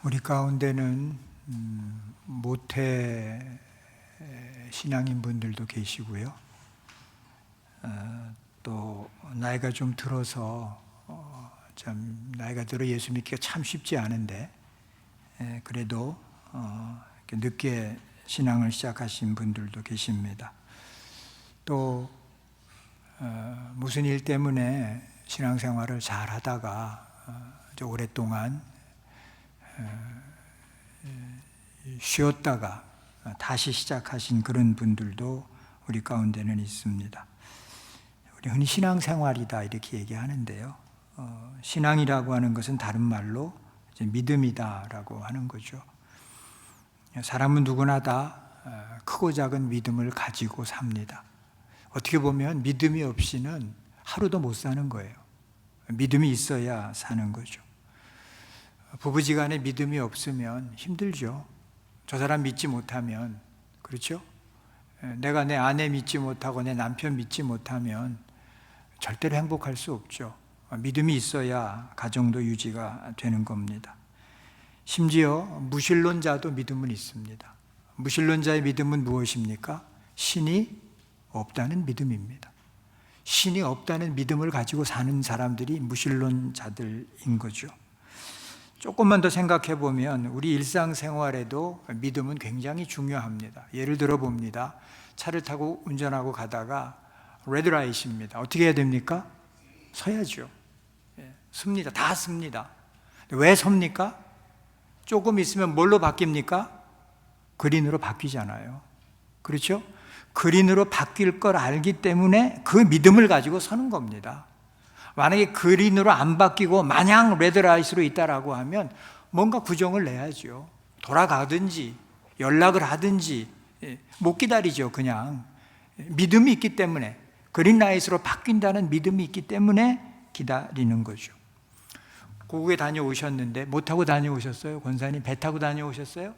우리 가운데는 모태 신앙인 분들도 계시고요. 또 나이가 좀 들어서 참 나이가 들어 예수 믿기가 참 쉽지 않은데 그래도 늦게 신앙을 시작하신 분들도 계십니다. 또 무슨 일 때문에 신앙생활을 잘 하다가 오랫동안 쉬었다가 다시 시작하신 그런 분들도 우리 가운데는 있습니다. 우리 흔히 신앙생활이다 이렇게 얘기하는데요. 신앙이라고 하는 것은 다른 말로 이제 믿음이다라고 하는 거죠. 사람은 누구나 다 크고 작은 믿음을 가지고 삽니다. 어떻게 보면 믿음이 없이는 하루도 못 사는 거예요. 믿음이 있어야 사는 거죠. 부부지간에 믿음이 없으면 힘들죠. 저 사람 믿지 못하면, 그렇죠? 내가 내 아내 믿지 못하고 내 남편 믿지 못하면 절대로 행복할 수 없죠. 믿음이 있어야 가정도 유지가 되는 겁니다. 심지어 무신론자도 믿음은 있습니다. 무신론자의 믿음은 무엇입니까? 신이 없다는 믿음입니다. 신이 없다는 믿음을 가지고 사는 사람들이 무신론자들인 거죠. 조금만 더 생각해 보면 우리 일상생활에도 믿음은 굉장히 중요합니다. 예를 들어 봅니다. 차를 타고 운전하고 가다가 레드라이트입니다. 어떻게 해야 됩니까? 서야죠. 섭니다. 다 섭니다. 왜 섭니까? 조금 있으면 뭘로 바뀝니까? 그린으로 바뀌잖아요. 그렇죠? 그린으로 바뀔 걸 알기 때문에 그 믿음을 가지고 서는 겁니다. 만약에 그린으로 안 바뀌고 마냥 레드라이트로 있다라고 하면 뭔가 구정을 내야죠. 돌아가든지 연락을 하든지 못 기다리죠. 그냥 믿음이 있기 때문에, 그린라이트로 바뀐다는 믿음이 있기 때문에 기다리는 거죠. 고국에 다녀오셨는데 뭐 타고 다녀오셨어요? 권사님 배 타고 다녀오셨어요?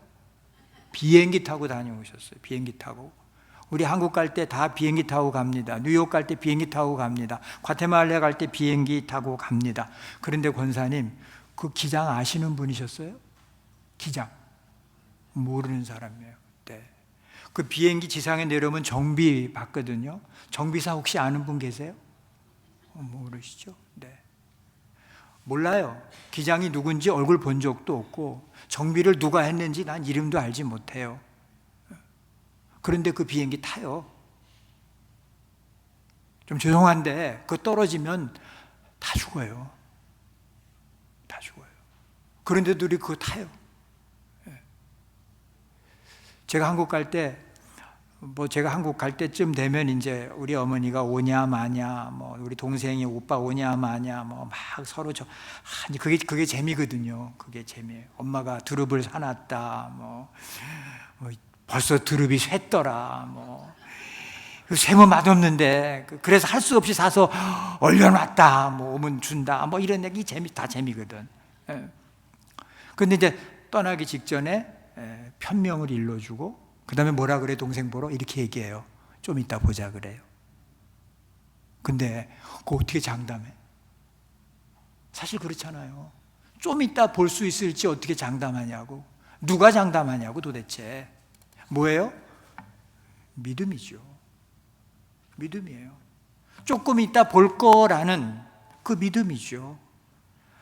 비행기 타고 다녀오셨어요. 비행기 타고. 우리 한국 갈 때 다 비행기 타고 갑니다. 뉴욕 갈 때 비행기 타고 갑니다. 과테말라 갈 때 비행기 타고 갑니다. 그런데 권사님, 그 기장 아시는 분이셨어요? 기장. 모르는 사람이에요. 네. 그 비행기 지상에 내려오면 정비 받거든요. 정비사 혹시 아는 분 계세요? 모르시죠? 네. 몰라요. 기장이 누군지 얼굴 본 적도 없고 정비를 누가 했는지 난 이름도 알지 못해요. 그런데 그 비행기 타요. 좀 죄송한데 그거 떨어지면 다 죽어요. 다 죽어요. 그런데도 우리 그거 타요. 제가 한국 갈 때, 제가 한국 갈 때쯤 되면 이제 우리 어머니가 오냐 마냐, 우리 동생이 오빠 오냐 마냐, 막 서로 그게 재미거든요. 그게 재미예요. 엄마가 두릅을 사놨다, 벌써 두릅이 샜더라, 세모 맛없는데 그래서 할 수 없이 사서 얼려놨다, 오면 준다, 이런 얘기 다 재미거든. 근데 이제 떠나기 직전에 편명을 일러주고 그 다음에 뭐라 그래? 동생 보러 이렇게 얘기해요. 좀 이따 보자 그래요. 근데 그거 어떻게 장담해? 사실 그렇잖아요. 좀 이따 볼 수 있을지 어떻게 장담하냐고. 누가 장담하냐고 도대체. 뭐예요? 믿음이죠. 믿음이에요. 조금 이따 볼 거라는 그 믿음이죠.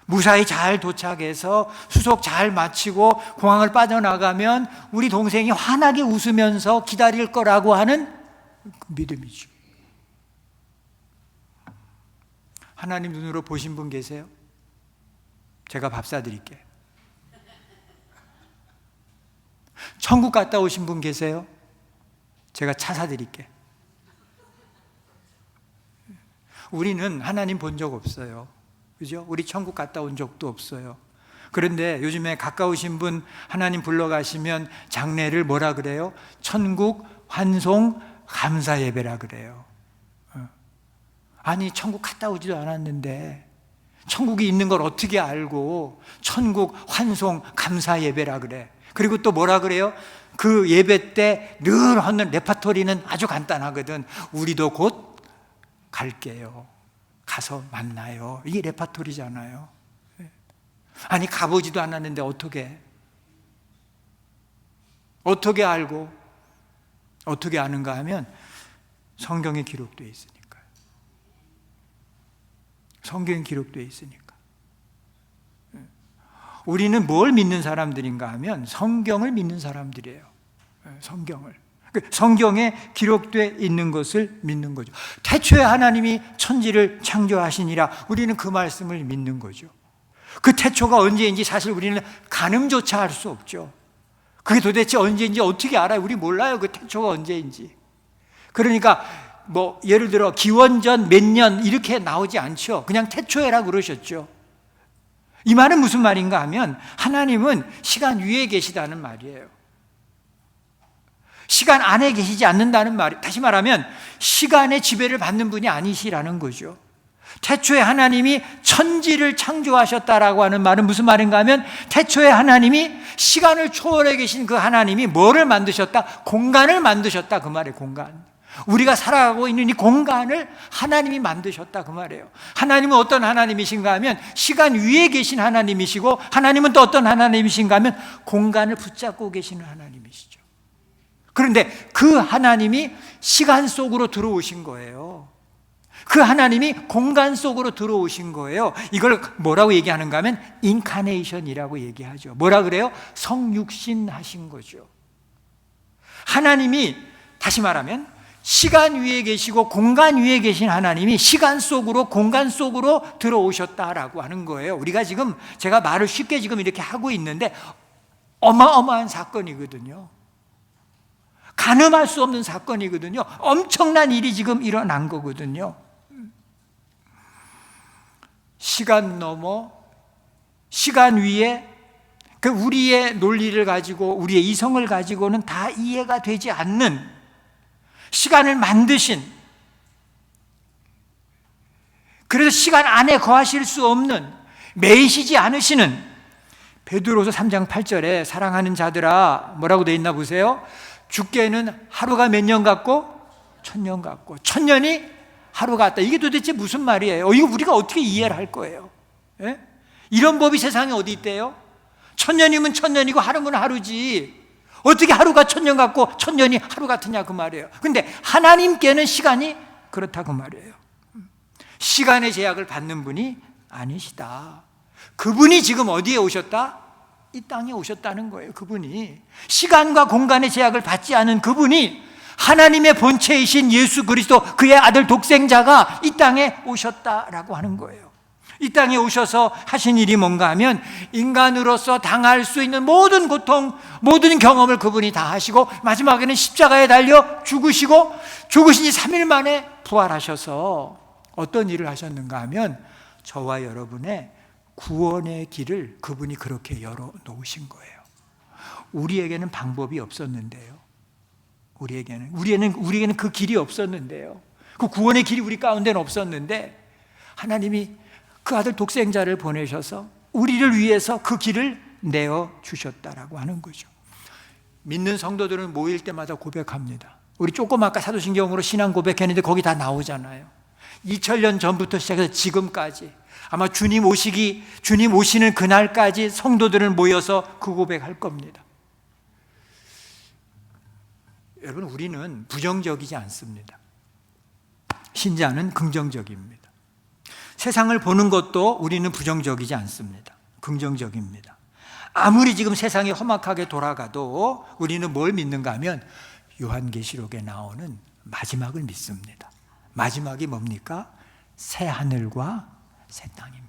무사히 잘 도착해서 수속 잘 마치고 공항을 빠져나가면 우리 동생이 환하게 웃으면서 기다릴 거라고 하는 그 믿음이죠. 하나님 눈으로 보신 분 계세요? 제가 밥 사드릴게요. 천국 갔다 오신 분 계세요? 제가 차 사드릴게요. 우리는 하나님 본 적 없어요. 그죠? 우리 천국 갔다 온 적도 없어요. 그런데 요즘에 가까우신 분 하나님 불러가시면 장례를 뭐라 그래요? 천국 환송 감사 예배라 그래요. 아니, 천국 갔다 오지도 않았는데 천국이 있는 걸 어떻게 알고 천국 환송 감사 예배라 그래. 그리고 또 뭐라 그래요? 그 예배 때 늘 하는 레파토리는 아주 간단하거든. 우리도 곧 갈게요. 가서 만나요. 이게 레파토리잖아요. 아니 가보지도 않았는데 어떻게 알고 어떻게 아는가 하면 성경에 기록되어 있으니까요. 성경에 기록되어 있으니까. 우리는 뭘 믿는 사람들인가 하면 성경을 믿는 사람들이에요. 성경을. 성경에 기록되어 있는 것을 믿는 거죠. 태초에 하나님이 천지를 창조하시니라, 우리는 그 말씀을 믿는 거죠. 그 태초가 언제인지 사실 우리는 가늠조차 할 수 없죠. 그게 도대체 언제인지 어떻게 알아요? 우리 몰라요. 그 태초가 언제인지. 그러니까 뭐 예를 들어 기원전 몇 년 이렇게 나오지 않죠. 그냥 태초에라 그러셨죠. 이 말은 무슨 말인가 하면 하나님은 시간 위에 계시다는 말이에요. 시간 안에 계시지 않는다는 말이, 다시 말하면 시간의 지배를 받는 분이 아니시라는 거죠. 태초에 하나님이 천지를 창조하셨다라고 하는 말은 무슨 말인가 하면 태초에 하나님이 시간을 초월해 계신 그 하나님이 뭐를 만드셨다? 공간을 만드셨다 그 말이에요. 공간. 우리가 살아가고 있는 이 공간을 하나님이 만드셨다 그 말이에요. 하나님은 어떤 하나님이신가 하면 시간 위에 계신 하나님이시고, 하나님은 또 어떤 하나님이신가 하면 공간을 붙잡고 계시는 하나님이시죠. 그런데 그 하나님이 시간 속으로 들어오신 거예요. 그 하나님이 공간 속으로 들어오신 거예요. 이걸 뭐라고 얘기하는가 하면 인카네이션이라고 얘기하죠. 뭐라 그래요? 성육신 하신 거죠. 하나님이, 다시 말하면 시간 위에 계시고 공간 위에 계신 하나님이 시간 속으로 공간 속으로 들어오셨다라고 하는 거예요. 우리가 지금, 제가 말을 쉽게 지금 이렇게 하고 있는데 어마어마한 사건이거든요. 가늠할 수 없는 사건이거든요. 엄청난 일이 지금 일어난 거거든요. 시간 넘어 시간 위에, 그 우리의 논리를 가지고 우리의 이성을 가지고는 다 이해가 되지 않는 시간을 만드신, 그래서 시간 안에 거하실 수 없는, 매이시지 않으시는, 베드로서 3장 8절에 사랑하는 자들아 뭐라고 되어 있나 보세요. 주께는 하루가 몇 년 같고 1000년 같고 1000년이 하루 같다. 이게 도대체 무슨 말이에요? 이거 우리가 어떻게 이해를 할 거예요? 예? 이런 법이 세상에 어디 있대요? 1000년이면 1000년이고 하루면 하루지, 어떻게 하루가 1000년 같고 1000년이 하루 같으냐 그 말이에요. 근데 하나님께는 시간이 그렇다 그 말이에요. 시간의 제약을 받는 분이 아니시다. 그분이 지금 어디에 오셨다? 이 땅에 오셨다는 거예요. 그분이 시간과 공간의 제약을 받지 않은 그분이, 하나님의 본체이신 예수 그리스도, 그의 아들 독생자가 이 땅에 오셨다라고 하는 거예요. 이 땅에 오셔서 하신 일이 뭔가 하면 인간으로서 당할 수 있는 모든 고통, 모든 경험을 그분이 다 하시고, 마지막에는 십자가에 달려 죽으시고, 죽으신 지 3일 만에 부활하셔서 어떤 일을 하셨는가 하면 저와 여러분의 구원의 길을 그분이 그렇게 열어놓으신 거예요. 우리에게는 방법이 없었는데요. 우리에게는 그 길이 없었는데요. 그 구원의 길이 우리 가운데는 없었는데 하나님이 그 아들 독생자를 보내셔서 우리를 위해서 그 길을 내어주셨다라고 하는 거죠. 믿는 성도들은 모일 때마다 고백합니다. 우리 조금 아까 사도신경으로 신앙 고백했는데 거기 다 나오잖아요. 2000년 전부터 시작해서 지금까지, 아마 주님 오시는 그날까지 성도들은 모여서 그 고백할 겁니다. 여러분, 우리는 부정적이지 않습니다. 신자는 긍정적입니다. 세상을 보는 것도 우리는 부정적이지 않습니다. 긍정적입니다. 아무리 지금 세상이 험악하게 돌아가도 우리는 뭘 믿는가 하면 요한계시록에 나오는 마지막을 믿습니다. 마지막이 뭡니까? 새 하늘과 새 땅입니다.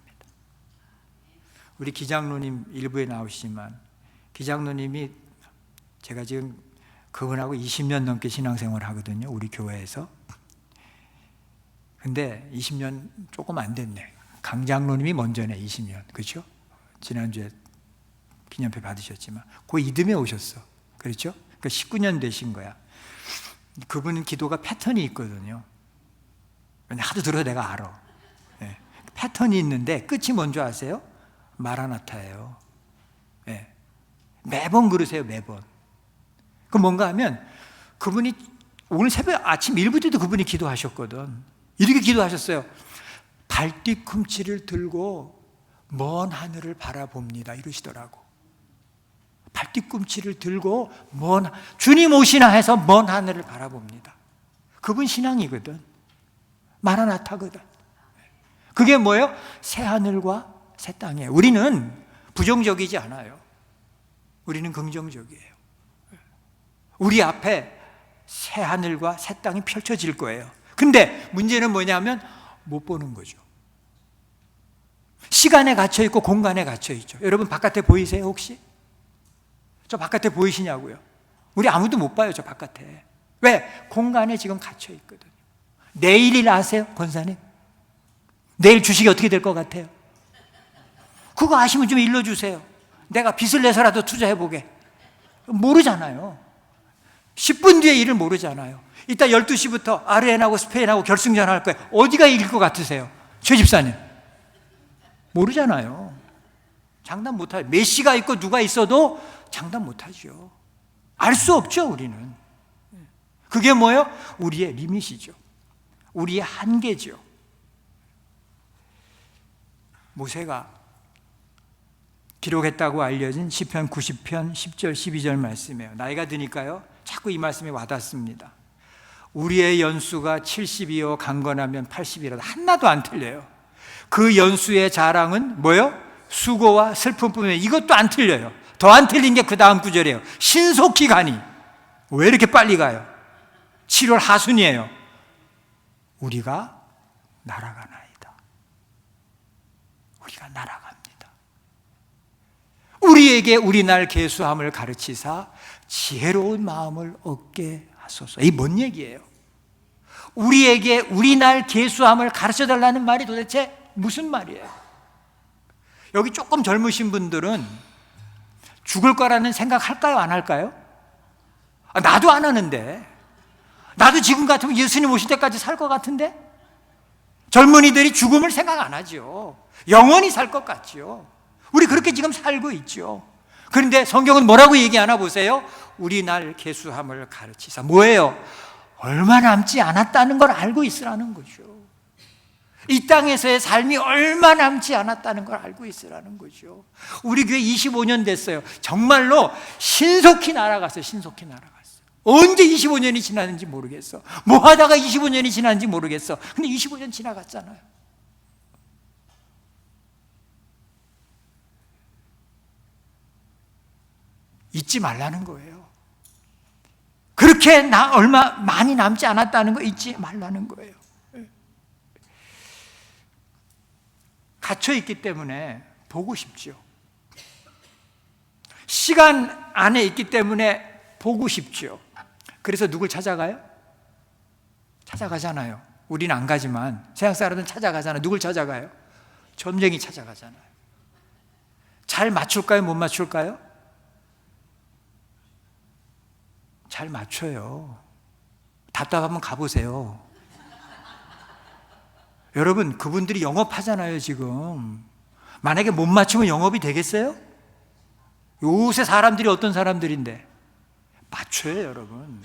우리 기장로님 일부에 나오시지만, 기장로님이, 제가 지금 그분하고 20년 넘게 신앙생활을 하거든요. 우리 교회에서. 근데 20년 조금 안 됐네. 강장로님이 먼저네. 20년. 그렇죠? 지난주에 기념패 받으셨지만 그 이듬해 오셨어. 그렇죠? 그러니까 19년 되신 거야. 그분은 기도가 패턴이 있거든요. 하도 들어서 내가 알아. 네. 패턴이 있는데 끝이 뭔지 아세요? 마라나타예요. 네. 매번 그러세요. 매번. 그 뭔가 하면 그분이 오늘 새벽 아침 1부 때도 그분이 기도하셨거든. 이렇게 기도하셨어요. 발뒤꿈치를 들고 먼 하늘을 바라봅니다 이러시더라고. 발뒤꿈치를 들고 주님 오시나 해서 먼 하늘을 바라봅니다. 그분 신앙이거든. 마라나타거든. 그게 뭐예요? 새 하늘과 새 땅이에요. 우리는 부정적이지 않아요. 우리는 긍정적이에요. 우리 앞에 새 하늘과 새 땅이 펼쳐질 거예요. 근데 문제는 뭐냐면 못 보는 거죠. 시간에 갇혀 있고 공간에 갇혀 있죠. 여러분 바깥에 보이세요 혹시? 저 바깥에 보이시냐고요? 우리 아무도 못 봐요 저 바깥에. 왜? 공간에 지금 갇혀 있거든요. 내일일 아세요 권사님? 내일 주식이 어떻게 될 것 같아요? 그거 아시면 좀 일러주세요. 내가 빚을 내서라도 투자해보게. 모르잖아요. 10분 뒤에 일을 모르잖아요. 이따 12시부터 아르헨하고 스페인하고 결승전 할 거예요. 어디가 이길 것 같으세요? 최 집사님. 모르잖아요. 장담 못하죠. 메시가 있고 누가 있어도 장담 못하죠. 알 수 없죠 우리는. 그게 뭐예요? 우리의 리밋이죠. 우리의 한계죠. 모세가 기록했다고 알려진 시편 90편 10절 12절 말씀이에요. 나이가 드니까요 자꾸 이 말씀이 와닿습니다. 우리의 연수가 70이요 강건하면 80이라도 하나도 안 틀려요. 그 연수의 자랑은 뭐예요? 수고와 슬픔뿐이에요. 이것도 안 틀려요. 더 안 틀린 게 그 다음 구절이에요. 신속히 가니. 왜 이렇게 빨리 가요? 7월 하순이에요. 우리가 날아가나이다. 우리가 날아갑니다. 우리에게 우리 날 계수함을 가르치사 지혜로운 마음을 얻게 하소서. 이 뭔 얘기예요? 우리에게 우리 날 계수함을 가르쳐 달라는 말이 도대체 무슨 말이에요? 여기 조금 젊으신 분들은 죽을 거라는 생각 할까요? 안 할까요? 나도 안 하는데. 나도 지금 같으면 예수님 오실 때까지 살 것 같은데? 젊은이들이 죽음을 생각 안 하죠. 영원히 살 것 같죠. 우리 그렇게 지금 살고 있죠. 그런데 성경은 뭐라고 얘기하나 보세요. 우리 날 계수함을 가르치사. 뭐예요? 얼마 남지 않았다는 걸 알고 있으라는 거죠. 이 땅에서의 삶이 얼마 남지 않았다는 걸 알고 있으라는 거죠. 우리 교회 25년 됐어요. 정말로 신속히 날아갔어요. 신속히 날아갔어요. 언제 25년이 지났는지 모르겠어. 뭐 하다가 25년이 지났는지 모르겠어. 근데 25년 지나갔잖아요. 잊지 말라는 거예요. 그렇게 얼마 많이 남지 않았다는 거 잊지 말라는 거예요. 갇혀 있기 때문에 보고 싶죠. 시간 안에 있기 때문에 보고 싶죠. 그래서 누굴 찾아가요? 찾아가잖아요. 우리는 안 가지만 세상 사람들은 찾아가잖아요. 누굴 찾아가요? 점쟁이 찾아가잖아요. 잘 맞출까요? 못 맞출까요? 잘 맞춰요. 답답하면 가보세요. 여러분, 그분들이 영업하잖아요, 지금. 만약에 못 맞추면 영업이 되겠어요? 요새 사람들이 어떤 사람들인데? 맞춰요, 여러분.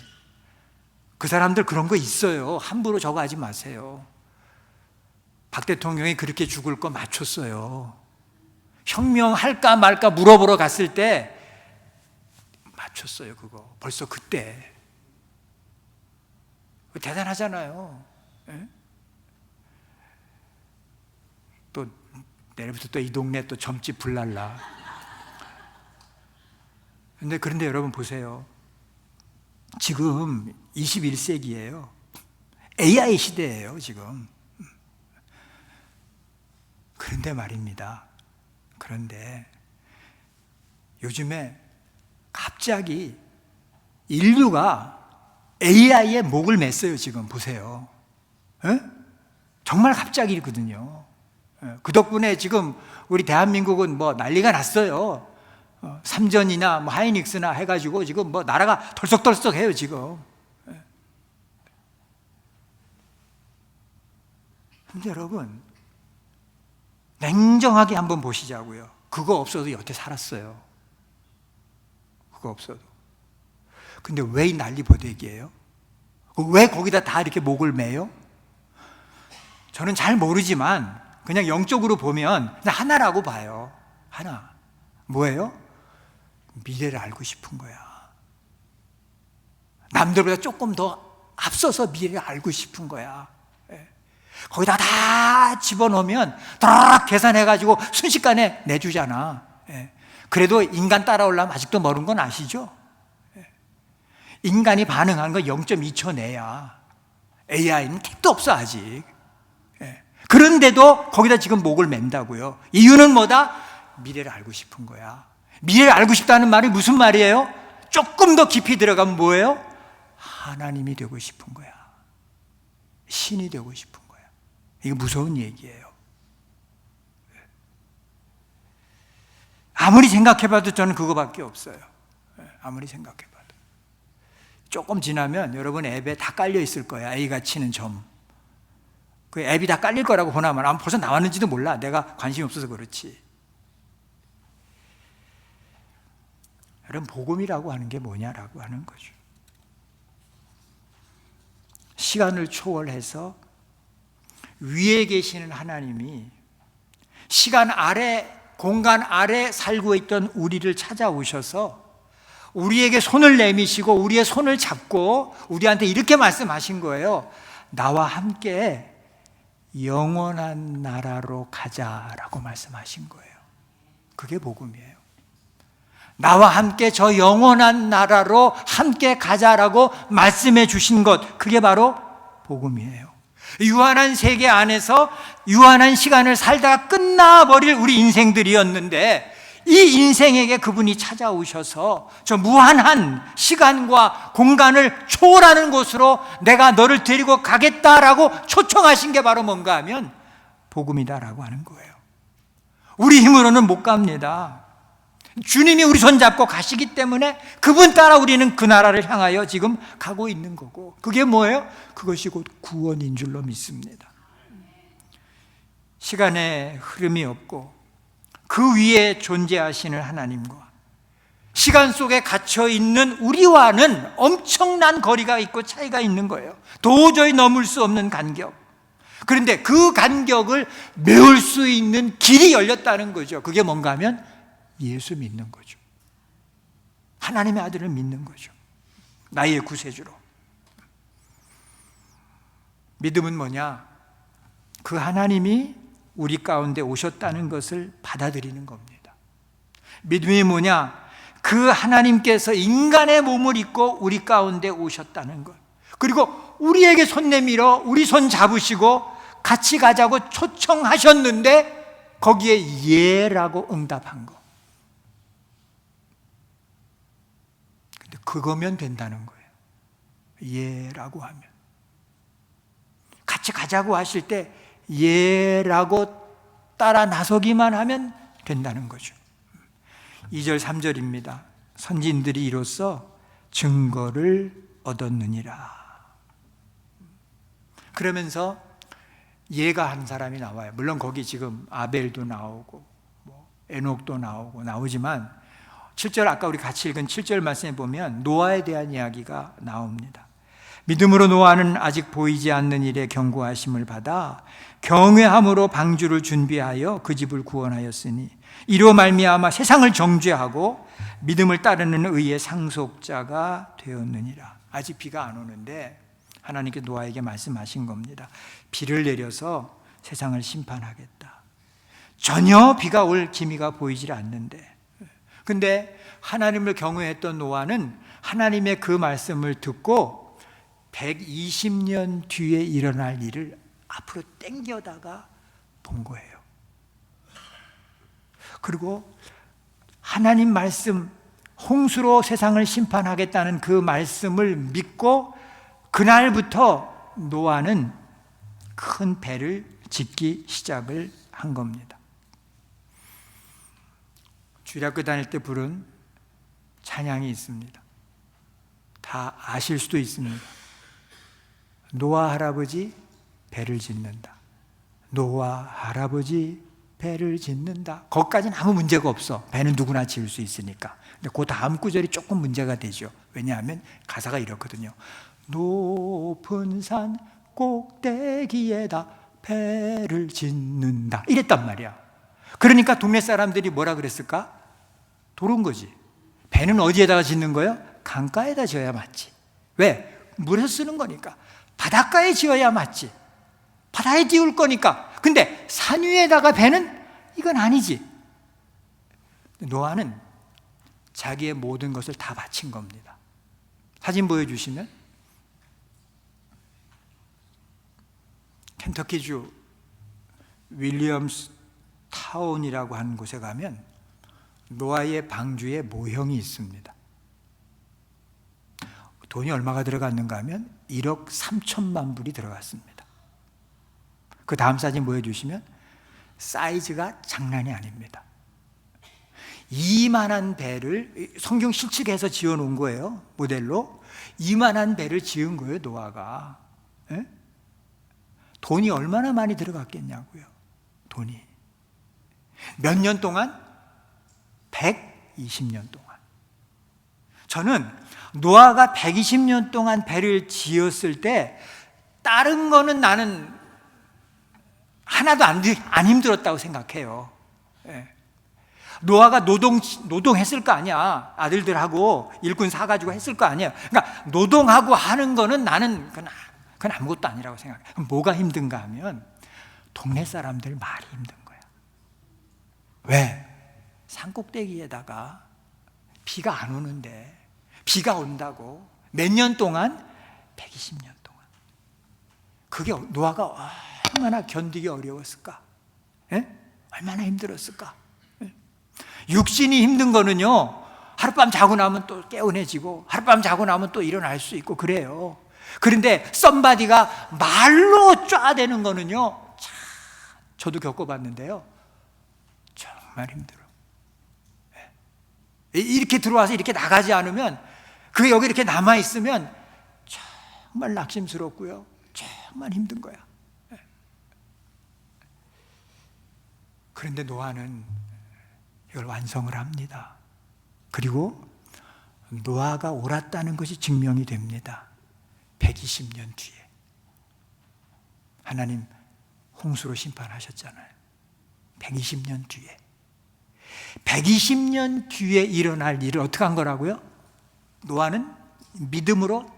그 사람들 그런 거 있어요. 함부로 저거 하지 마세요. 박 대통령이 그렇게 죽을 거 맞췄어요. 혁명할까 말까 물어보러 갔을 때 맞췄어요, 그거. 벌써 그때. 대단하잖아요. 예? 또 내일부터 또 이 동네 또 점집 불날라. 그런데 여러분 보세요. 지금 21세기예요. AI 시대예요, 지금. 그런데 말입니다. 그런데 요즘에 갑자기 인류가 AI의 목을 맸어요, 지금 보세요. 에? 정말 갑자기거든요. 그 덕분에 지금 우리 대한민국은 뭐 난리가 났어요. 삼전이나 뭐 하이닉스나 해가지고 지금 뭐 나라가 덜썩덜썩해요, 지금. 근데 여러분, 냉정하게 한번 보시자고요. 그거 없어도 여태 살았어요. 그거 없어도. 근데 왜 이 난리보대기예요? 왜 거기다 다 이렇게 목을 매요? 저는 잘 모르지만 그냥 영적으로 보면 그냥 하나라고 봐요. 하나. 뭐예요? 미래를 알고 싶은 거야. 남들보다 조금 더 앞서서 미래를 알고 싶은 거야. 거기다 다 집어넣으면 다락 계산해가지고 순식간에 내주잖아. 그래도 인간 따라오려면 아직도 멀은 건 아시죠? 인간이 반응한 건 0.2초 내야. AI는 택도 없어 아직. 그런데도 거기다 지금 목을 맨다고요. 이유는 뭐다? 미래를 알고 싶은 거야. 미래를 알고 싶다는 말이 무슨 말이에요? 조금 더 깊이 들어가면 뭐예요? 하나님이 되고 싶은 거야. 신이 되고 싶은 거야. 이거 무서운 얘기예요. 아무리 생각해봐도 저는 그거밖에 없어요. 아무리 생각해봐도. 조금 지나면 여러분 앱에 다 깔려 있을 거야. A가 치는 점. 그 앱이 다 깔릴 거라고 보나만 아마 벌써 나왔는지도 몰라. 내가 관심이 없어서 그렇지. 여러분 복음이라고 하는 게 뭐냐라고 하는 거죠. 시간을 초월해서 위에 계시는 하나님이 시간 아래, 공간 아래 살고 있던 우리를 찾아오셔서 우리에게 손을 내미시고 우리의 손을 잡고 우리한테 이렇게 말씀하신 거예요. 나와 함께 영원한 나라로 가자라고 말씀하신 거예요. 그게 복음이에요. 나와 함께 저 영원한 나라로 함께 가자라고 말씀해 주신 것, 그게 바로 복음이에요. 유한한 세계 안에서 유한한 시간을 살다가 끝나버릴 우리 인생들이었는데 이 인생에게 그분이 찾아오셔서 저 무한한 시간과 공간을 초월하는 곳으로 내가 너를 데리고 가겠다라고 초청하신 게 바로 뭔가 하면 복음이다라고 하는 거예요. 우리 힘으로는 못 갑니다. 주님이 우리 손잡고 가시기 때문에 그분 따라 우리는 그 나라를 향하여 지금 가고 있는 거고, 그게 뭐예요? 그것이 곧 구원인 줄로 믿습니다. 시간의 흐름이 없고 그 위에 존재하시는 하나님과 시간 속에 갇혀 있는 우리와는 엄청난 거리가 있고 차이가 있는 거예요. 도저히 넘을 수 없는 간격. 그런데 그 간격을 메울 수 있는 길이 열렸다는 거죠. 그게 뭔가 하면 예수 믿는 거죠. 하나님의 아들을 믿는 거죠. 나의 구세주로. 믿음은 뭐냐? 그 하나님이 우리 가운데 오셨다는 것을 받아들이는 겁니다. 믿음이 뭐냐? 그 하나님께서 인간의 몸을 입고 우리 가운데 오셨다는 것. 그리고 우리에게 손 내밀어 우리 손 잡으시고 같이 가자고 초청하셨는데 거기에 예라고 응답한 거. 근데 그거면 된다는 거예요. 예라고 하면. 같이 가자고 하실 때 예라고 따라 나서기만 하면 된다는 거죠. 2절 3절입니다. 선지인들이 이로써 증거를 얻었느니라. 그러면서 예가 한 사람이 나와요. 물론 거기 지금 아벨도 나오고 에녹도 나오지만 7절, 아까 우리 같이 읽은 7절 말씀에 보면 노아에 대한 이야기가 나옵니다. 믿음으로 노아는 아직 보이지 않는 일에 경고하심을 받아 경외함으로 방주를 준비하여 그 집을 구원하였으니 이로 말미암아 세상을 정죄하고 믿음을 따르는 의의 상속자가 되었느니라. 아직 비가 안 오는데 하나님께 노아에게 말씀하신 겁니다. 비를 내려서 세상을 심판하겠다. 전혀 비가 올 기미가 보이질 않는데, 근데 하나님을 경외했던 노아는 하나님의 그 말씀을 듣고 120년 뒤에 일어날 일을 앞으로 땡겨다가 본 거예요. 그리고 하나님 말씀, 홍수로 세상을 심판하겠다는 그 말씀을 믿고 그날부터 노아는 큰 배를 짓기 시작을 한 겁니다. 주일학교 다닐 때 부른 찬양이 있습니다. 다 아실 수도 있습니다. 노아 할아버지 배를 짓는다. 노아 할아버지 배를 짓는다. 거기까지는 아무 문제가 없어. 배는 누구나 지을 수 있으니까. 근데 그 다음 구절이 조금 문제가 되죠. 왜냐하면 가사가 이렇거든요. 높은 산 꼭대기에다 배를 짓는다 이랬단 말이야. 그러니까 동네 사람들이 뭐라 그랬을까? 도른 거지. 배는 어디에다가 짓는 거예요? 강가에다 지어야 맞지. 왜? 물에서 쓰는 거니까. 바닷가에 지어야 맞지. 바다에 띄울 거니까. 근데 산 위에다가 배는 이건 아니지. 노아는 자기의 모든 것을 다 바친 겁니다. 사진 보여주시면 켄터키주 윌리엄스 타운이라고 하는 곳에 가면 노아의 방주에 모형이 있습니다. 돈이 얼마가 들어갔는가 하면 1억 3천만 불이 들어갔습니다. 그 다음 사진 보여주시면 사이즈가 장난이 아닙니다. 이만한 배를 성경 실측해서 지어놓은 거예요. 모델로 이만한 배를 지은 거예요. 노아가. 에? 돈이 얼마나 많이 들어갔겠냐고요. 돈이 몇 년 동안? 120년 동안. 저는 노아가 120년 동안 배를 지었을 때 다른 거는 나는 하나도 안 힘들었다고 생각해요. 예. 노아가 노동했을 거 아니야. 아들들하고 일꾼 사가지고 했을 거 아니야. 그러니까 노동하고 하는 거는 나는 그건 아무것도 아니라고 생각해. 그럼 뭐가 힘든가 하면 동네 사람들 말이 힘든 거야. 왜? 산꼭대기에다가 비가 안 오는데 비가 온다고 몇 년 동안? 120년 동안. 그게 노아가 얼마나 견디기 어려웠을까? 예? 얼마나 힘들었을까? 예? 육신이 힘든 거는요, 하룻밤 자고 나면 또 깨어내지고 하룻밤 자고 나면 또 일어날 수 있고 그래요. 그런데 썸바디가 말로 쫙대는 거는요, 참 저도 겪어봤는데요, 정말 힘들어. 이렇게 들어와서 이렇게 나가지 않으면, 그게 여기 이렇게 남아있으면 정말 낙심스럽고요, 정말 힘든 거야. 그런데 노아는 이걸 완성을 합니다. 그리고 노아가 옳았다는 것이 증명이 됩니다. 120년 뒤에 하나님 홍수로 심판하셨잖아요. 120년 뒤에 120년 뒤에 일어날 일을 어떻게 한 거라고요? 노아는 믿음으로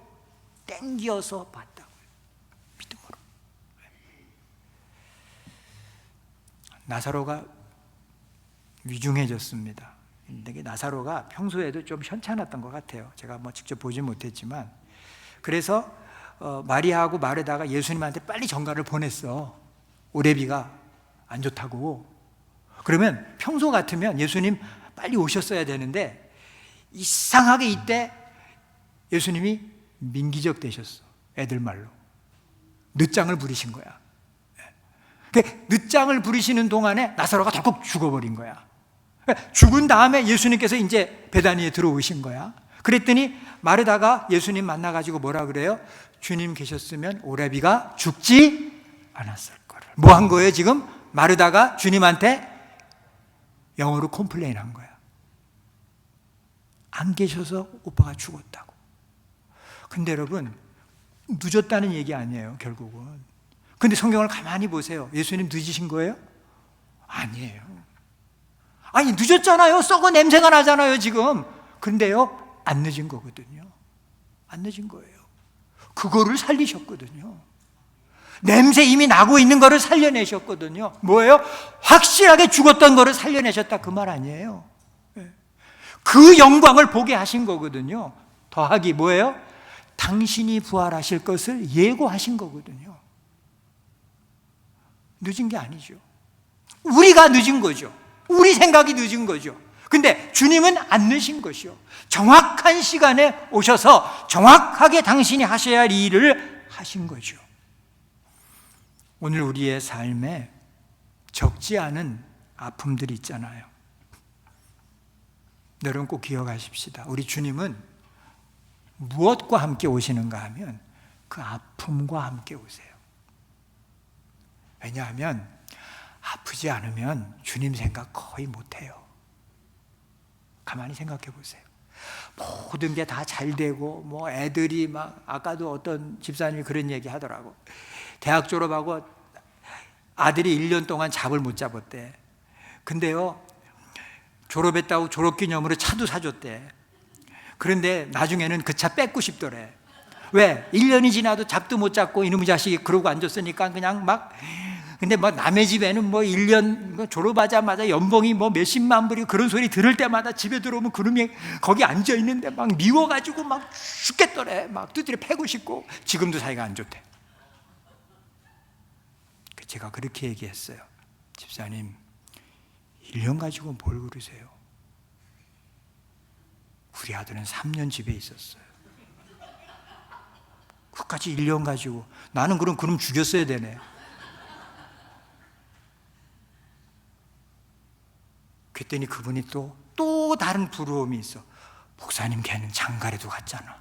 땡겨서 봤다고요. 믿음으로. 나사로가 위중해졌습니다. 근데 나사로가 평소에도 좀 현찮았던 것 같아요. 제가 직접 보지 못했지만. 그래서 마리아하고 마르다가 예수님한테 빨리 전가를 보냈어. 오레비가 안 좋다고. 그러면 평소 같으면 예수님 빨리 오셨어야 되는데 이상하게 이때 예수님이 민기적 되셨어. 애들 말로 늦장을 부리신 거야. 늦장을 부리시는 동안에 나사로가 덜컥 죽어버린 거야. 죽은 다음에 예수님께서 이제 베다니에 들어오신 거야. 그랬더니 마르다가 예수님 만나가지고 뭐라 그래요? 주님 계셨으면 오레비가 죽지 않았을 거를. 뭐 한 거예요 지금? 마르다가 주님한테 영어로 컴플레인 한 거야. 안 계셔서 오빠가 죽었다고. 근데 여러분, 늦었다는 얘기 아니에요 결국은. 근데 성경을 가만히 보세요. 예수님 늦으신 거예요? 아니에요. 아니 늦었잖아요. 썩은 냄새가 나잖아요 지금. 근데요 안 늦은 거거든요. 안 늦은 거예요. 그거를 살리셨거든요. 냄새 이미 나고 있는 거를 살려내셨거든요. 뭐예요? 확실하게 죽었던 거를 살려내셨다 그 말 아니에요. 그 영광을 보게 하신 거거든요. 더하기 뭐예요? 당신이 부활하실 것을 예고하신 거거든요. 늦은 게 아니죠. 우리가 늦은 거죠. 우리 생각이 늦은 거죠. 근데 주님은 안 늦은 것이요. 정확한 시간에 오셔서 정확하게 당신이 하셔야 할 일을 하신 거죠. 오늘 우리의 삶에 적지 않은 아픔들이 있잖아요. 여러분 꼭 기억하십시다. 우리 주님은 무엇과 함께 오시는가 하면 그 아픔과 함께 오세요. 왜냐하면 아프지 않으면 주님 생각 거의 못해요. 가만히 생각해 보세요. 모든 게 다 잘 되고 애들이 아까도 어떤 집사님이 그런 얘기 하더라고. 대학 졸업하고 아들이 1년 동안 잡을 못 잡았대. 근데요, 졸업했다고 졸업기념으로 차도 사줬대. 그런데 나중에는 그 차 뺏고 싶더래. 왜? 1년이 지나도 잡도 못 잡고 이놈의 자식이 그러고 앉았으니까 그냥 막. 근데 뭐 남의 집에는 뭐 1년 졸업하자마자 연봉이 뭐 몇십만 불이, 그런 소리 들을 때마다 집에 들어오면 그놈이 거기 앉아 있는데 막 미워가지고 막 죽겠더래. 막 두드려 패고 싶고. 지금도 사이가 안 좋대. 제가 그렇게 얘기했어요. 집사님, 1년 가지고 뭘 그러세요? 우리 아들은 3년 집에 있었어요. 그까지 1년 가지고. 나는 그럼 죽였어야 되네. 그랬더니 그분이 또 다른 부러움이 있어. 목사님, 걔는 장가라도 갔잖아.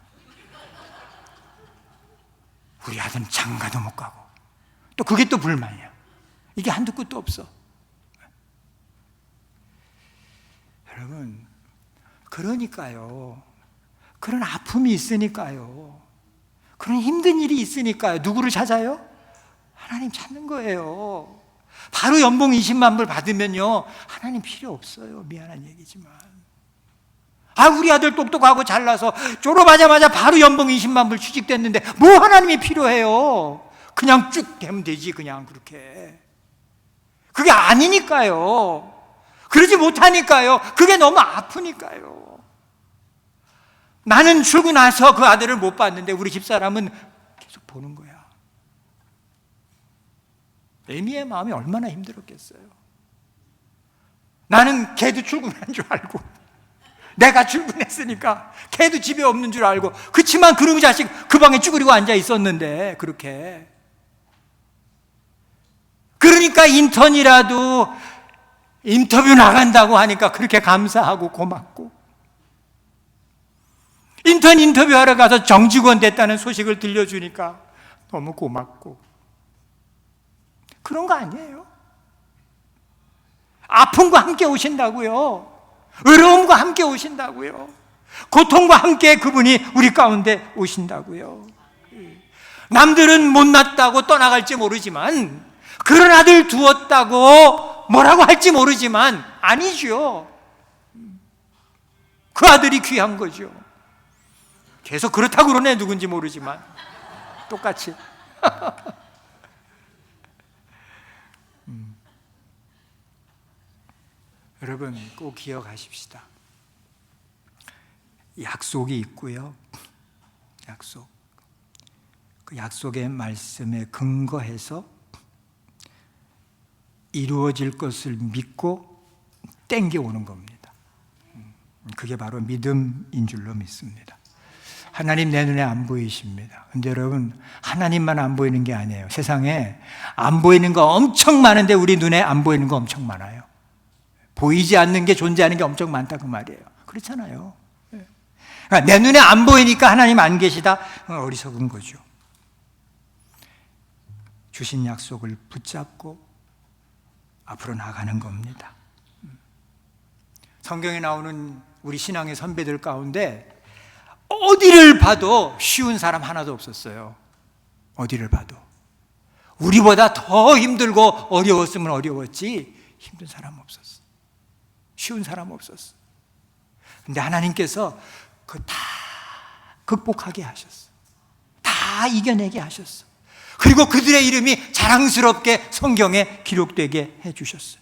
우리 아들은 장가도 못 가고. 또 그게 또 불만이야. 이게 한두 끝도 없어. 여러분, 그러니까요. 그런 아픔이 있으니까요. 그런 힘든 일이 있으니까요. 누구를 찾아요? 하나님 찾는 거예요. 바로 연봉 20만 불 받으면요, 하나님 필요 없어요. 미안한 얘기지만. 우리 아들 똑똑하고 잘나서 졸업하자마자 바로 연봉 20만 불 취직됐는데 뭐 하나님이 필요해요? 그냥 쭉 되면 되지. 그냥 그렇게. 그게 아니니까요. 그러지 못하니까요. 그게 너무 아프니까요. 나는 출근해서 그 아들을 못 봤는데 우리 집사람은 계속 보는 거야. 에미의 마음이 얼마나 힘들었겠어요. 나는 걔도 출근한 줄 알고, 내가 출근했으니까 걔도 집에 없는 줄 알고, 그치만 그놈의 자식 그 방에 쭈그리고 앉아 있었는데, 그렇게. 그러니까 인턴이라도 인터뷰 나간다고 하니까 그렇게 감사하고 고맙고, 인턴 인터뷰하러 가서 정직원 됐다는 소식을 들려주니까 너무 고맙고. 그런 거 아니에요? 아픔과 함께 오신다고요. 어려움과 함께 오신다고요. 고통과 함께 그분이 우리 가운데 오신다고요. 남들은 못났다고 떠나갈지 모르지만, 그런 아들 두었다고 뭐라고 할지 모르지만, 아니죠. 그 아들이 귀한 거죠. 계속 그렇다고 그러네. 누군지 모르지만 똑같이. 여러분, 꼭 기억하십시다. 약속이 있고요. 약속. 그 약속의 말씀에 근거해서 이루어질 것을 믿고 땡겨오는 겁니다. 그게 바로 믿음인 줄로 믿습니다. 하나님 내 눈에 안 보이십니다. 근데 여러분, 하나님만 안 보이는 게 아니에요. 세상에 안 보이는 거 엄청 많은데 우리 눈에 안 보이는 거 엄청 많아요. 보이지 않는 게 존재하는 게 엄청 많다 그 말이에요. 그렇잖아요. 그러니까 내 눈에 안 보이니까 하나님 안 계시다? 어리석은 거죠. 주신 약속을 붙잡고 앞으로 나가는 겁니다. 성경에 나오는 우리 신앙의 선배들 가운데 어디를 봐도 쉬운 사람 하나도 없었어요. 어디를 봐도. 우리보다 더 힘들고 어려웠으면 어려웠지 힘든 사람 없었어. 쉬운 사람 없었어. 근데 하나님께서 그거 다 극복하게 하셨어. 다 이겨내게 하셨어. 그리고 그들의 이름이 자랑스럽게 성경에 기록되게 해주셨어요.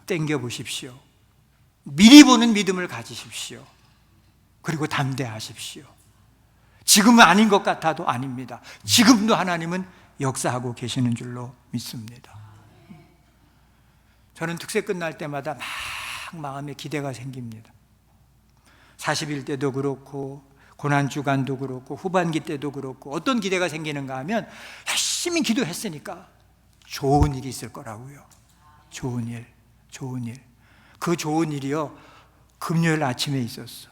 땡겨보십시오. 미리 보는 믿음을 가지십시오. 그리고 담대하십시오. 지금은 아닌 것 같아도 아닙니다. 지금도 하나님은 역사하고 계시는 줄로 믿습니다. 저는 특세 끝날 때마다 막 마음에 기대가 생깁니다. 40일 때도 그렇고 고난주간도 그렇고 후반기 때도 그렇고 어떤 기대가 생기는가 하면 열심히 기도했으니까 좋은 일이 있을 거라고요. 좋은 일, 좋은 일. 그 좋은 일이요, 금요일 아침에 있었어.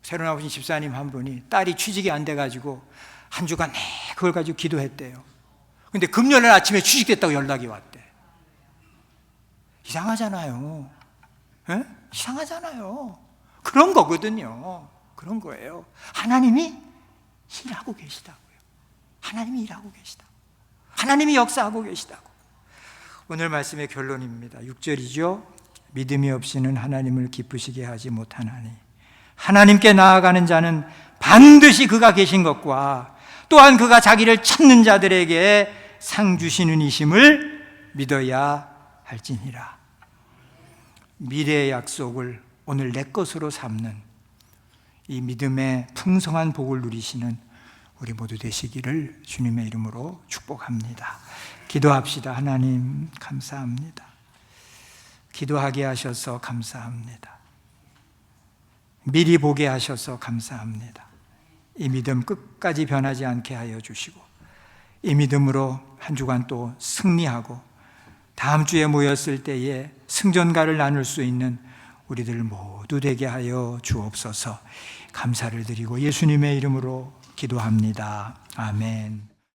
새로 나오신 집사님 한 분이 딸이 취직이 안 돼가지고 한 주간 그걸 가지고 기도했대요. 근데 금요일 아침에 취직됐다고 연락이 왔대. 이상하잖아요. 에? 이상하잖아요. 그런 거거든요. 그런 거예요. 하나님이 일하고 계시다고요. 하나님이 일하고 계시다. 하나님이 역사하고 계시다고. 오늘 말씀의 결론입니다. 6절이죠. 믿음이 없이는 하나님을 기쁘시게 하지 못하나니 하나님께 나아가는 자는 반드시 그가 계신 것과 또한 그가 자기를 찾는 자들에게 상 주시는 이심을 믿어야 할지니라. 미래의 약속을 오늘 내 것으로 삼는 이 믿음의 풍성한 복을 누리시는 우리 모두 되시기를 주님의 이름으로 축복합니다. 기도합시다. 하나님 감사합니다. 기도하게 하셔서 감사합니다. 미리 보게 하셔서 감사합니다. 이 믿음 끝까지 변하지 않게 하여 주시고 이 믿음으로 한 주간 또 승리하고 다음 주에 모였을 때에 승전가를 나눌 수 있는 우리들 모두 되게 하여 주옵소서. 감사를 드리고 예수님의 이름으로 기도합니다. 아멘.